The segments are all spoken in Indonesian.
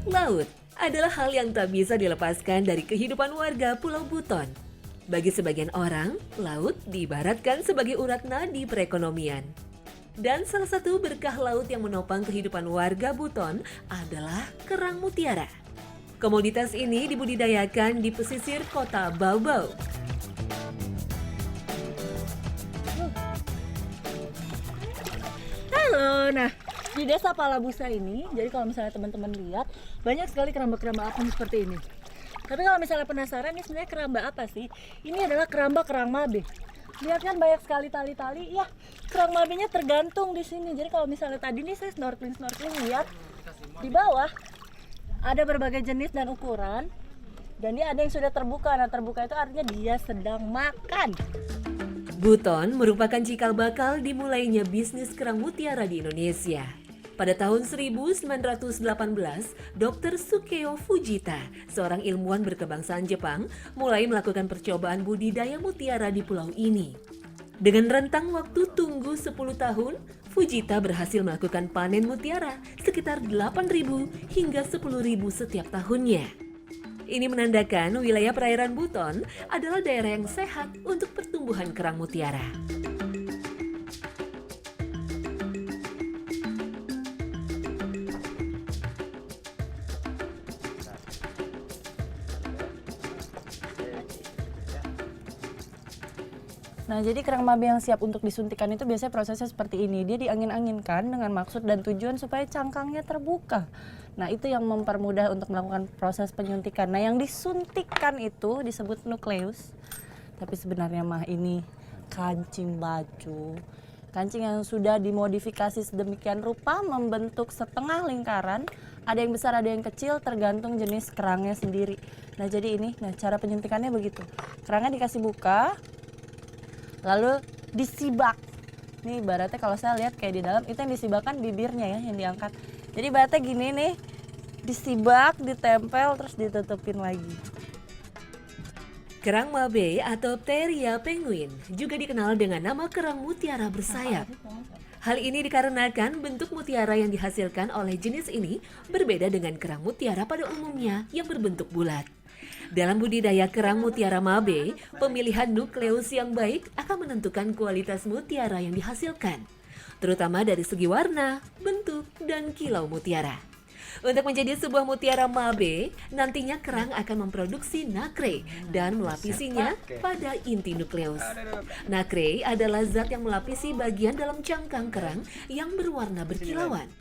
Laut adalah hal yang tak bisa dilepaskan dari kehidupan warga Pulau Buton. Bagi sebagian orang, laut diibaratkan sebagai urat nadi perekonomian. Dan salah satu berkah laut yang menopang kehidupan warga Buton adalah kerang mutiara. Komoditas ini dibudidayakan di pesisir kota Baubau. Halo, nah di desa Palabusa ini, jadi kalau misalnya teman-teman lihat, banyak sekali keramba-keramba apung seperti ini. Tapi kalau misalnya penasaran, ini sebenarnya keramba apa sih? Ini adalah keramba kerang mabe. Lihat kan banyak sekali tali-tali, ya kerang mabenya tergantung di sini. Jadi kalau misalnya tadi nih saya snorkeling lihat di bawah ada berbagai jenis dan ukuran. Dan dia ada yang sudah terbuka. Nah terbuka itu artinya dia sedang makan. Buton merupakan cikal bakal dimulainya bisnis kerang mutiara di Indonesia. Pada tahun 1918, Dr. Sukeo Fujita, seorang ilmuwan berkebangsaan Jepang, mulai melakukan percobaan budidaya mutiara di pulau ini. Dengan rentang waktu tunggu 10 tahun, Fujita berhasil melakukan panen mutiara sekitar 8.000 hingga 10.000 setiap tahunnya. Ini menandakan wilayah perairan Buton adalah daerah yang sehat untuk pertumbuhan kerang mutiara. Nah, jadi kerang mabe yang siap untuk disuntikan itu biasanya prosesnya seperti ini. Dia diangin-anginkan dengan maksud dan tujuan supaya cangkangnya terbuka. Nah, itu yang mempermudah untuk melakukan proses penyuntikan. Nah, yang disuntikkan itu disebut nukleus. Tapi sebenarnya mah ini kancing baju. Kancing yang sudah dimodifikasi sedemikian rupa membentuk setengah lingkaran. Ada yang besar, ada yang kecil, tergantung jenis kerangnya sendiri. Nah, jadi ini, cara penyuntikannya begitu. Kerangnya dikasih buka, lalu disibak. Nih ibaratnya kalau saya lihat kayak di dalam itu yang disibakkan bibirnya ya yang diangkat. Jadi ibaratnya gini nih, disibak, ditempel, terus ditutupin lagi. Kerang mabe atau Pteria penguin juga dikenal dengan nama kerang mutiara bersayap. Hal ini dikarenakan bentuk mutiara yang dihasilkan oleh jenis ini berbeda dengan kerang mutiara pada umumnya yang berbentuk bulat. Dalam budidaya kerang mutiara mabe, pemilihan nukleus yang baik akan menentukan kualitas mutiara yang dihasilkan, terutama dari segi warna, bentuk, dan kilau mutiara. Untuk menjadi sebuah mutiara mabe, nantinya kerang akan memproduksi nacre dan melapisinya pada inti nukleus. Nacre adalah zat yang melapisi bagian dalam cangkang kerang yang berwarna berkilauan.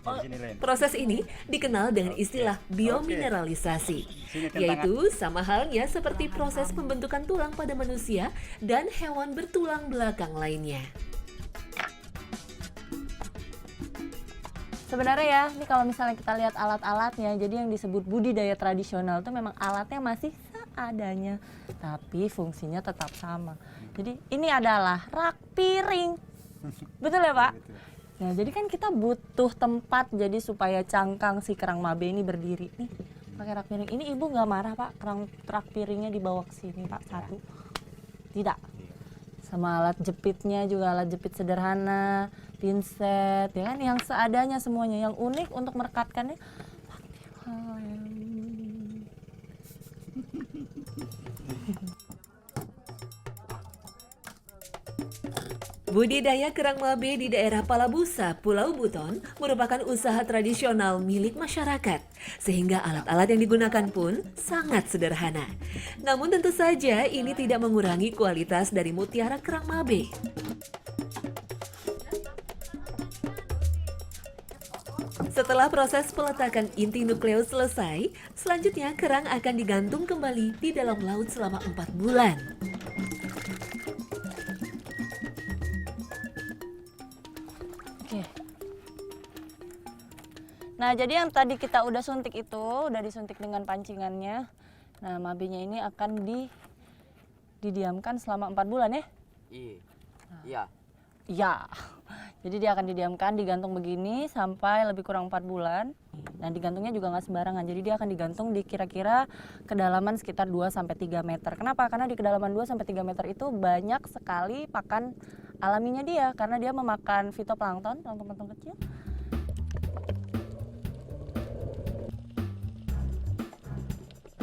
Proses ini dikenal dengan istilah biomineralisasi, yaitu sama halnya seperti proses pembentukan tulang pada manusia dan hewan bertulang belakang lainnya. Sebenarnya ya, ini kalau misalnya kita lihat alat-alatnya, jadi yang disebut budidaya tradisional itu memang alatnya masih seadanya, tapi fungsinya tetap sama. Jadi ini adalah rak piring, betul ya Pak? Nah jadi kan kita butuh tempat jadi supaya cangkang si kerang mabe ini berdiri. Nih pakai rak piring, ini ibu nggak marah Pak, rak piringnya dibawa ke sini Pak, satu? Tidak. Sama alat jepitnya juga alat jepit sederhana, pinset, ya kan, yang seadanya semuanya, yang unik untuk merekatkannya. Budidaya kerang mabe di daerah Palabusa, Pulau Buton merupakan usaha tradisional milik masyarakat, sehingga alat-alat yang digunakan pun sangat sederhana. Namun tentu saja ini tidak mengurangi kualitas dari mutiara kerang mabe. Setelah proses peletakan inti nukleus selesai, selanjutnya kerang akan digantung kembali di dalam laut selama 4 bulan. Nah, jadi yang tadi kita udah suntik itu, udah disuntik dengan pancingannya. Nah, mabenya ini akan didiamkan selama 4 bulan ya? Iya. Iya. Jadi dia akan didiamkan, digantung begini sampai lebih kurang 4 bulan. Nah, digantungnya juga nggak sembarangan. Jadi dia akan digantung di kira-kira kedalaman sekitar 2-3 meter. Kenapa? Karena di kedalaman 2-3 meter itu banyak sekali pakan alaminya dia. Karena dia memakan fitoplankton, plankton kecil.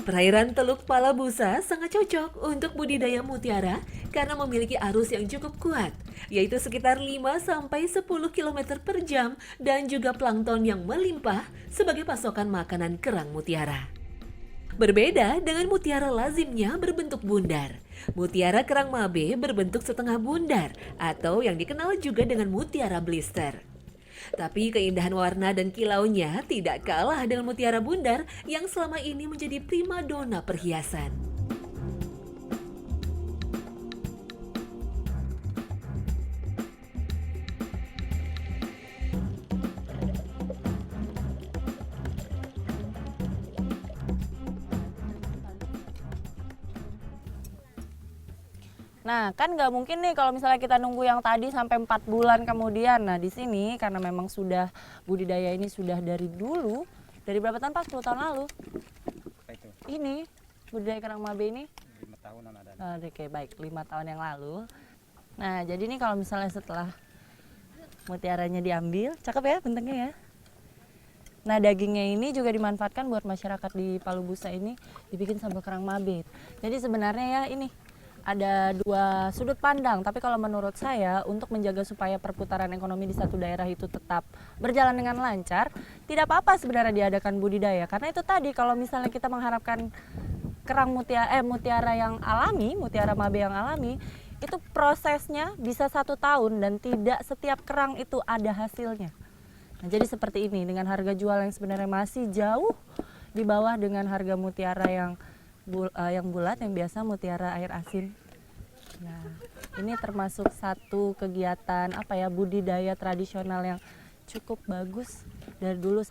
Perairan Teluk Palabusa sangat cocok untuk budidaya mutiara karena memiliki arus yang cukup kuat, yaitu sekitar 5-10 km per jam dan juga plankton yang melimpah sebagai pasokan makanan kerang mutiara. Berbeda dengan mutiara lazimnya berbentuk bundar, mutiara kerang mabe berbentuk setengah bundar atau yang dikenal juga dengan mutiara blister. Tapi keindahan warna dan kilaunya tidak kalah dengan mutiara bundar yang selama ini menjadi primadona perhiasan. Nah, kan nggak mungkin nih kalau misalnya kita nunggu yang tadi sampai 4 bulan kemudian. Nah, di sini karena memang sudah budidaya ini sudah dari dulu, dari berapa tahun Pak? 10 tahun lalu? Apa itu? Ini, budidaya kerang mabe ini? 5 tahunan ada. Oke, baik, 5 tahun yang lalu. Nah, jadi nih kalau misalnya setelah mutiaranya diambil, cakep ya bentuknya ya. Nah, dagingnya ini juga dimanfaatkan buat masyarakat di Palabusa ini dibikin sambal kerang mabe. Jadi sebenarnya ya ini ada dua sudut pandang, tapi kalau menurut saya untuk menjaga supaya perputaran ekonomi di satu daerah itu tetap berjalan dengan lancar, tidak apa-apa sebenarnya diadakan budidaya. Karena itu tadi kalau misalnya kita mengharapkan kerang mutiara yang alami, mutiara mabe yang alami, itu prosesnya bisa 1 tahun dan tidak setiap kerang itu ada hasilnya. Nah, jadi seperti ini dengan harga jual yang sebenarnya masih jauh di bawah dengan harga mutiara yang bulat yang biasa mutiara air asin. Nah, ini termasuk satu kegiatan budidaya tradisional yang cukup bagus dari dulu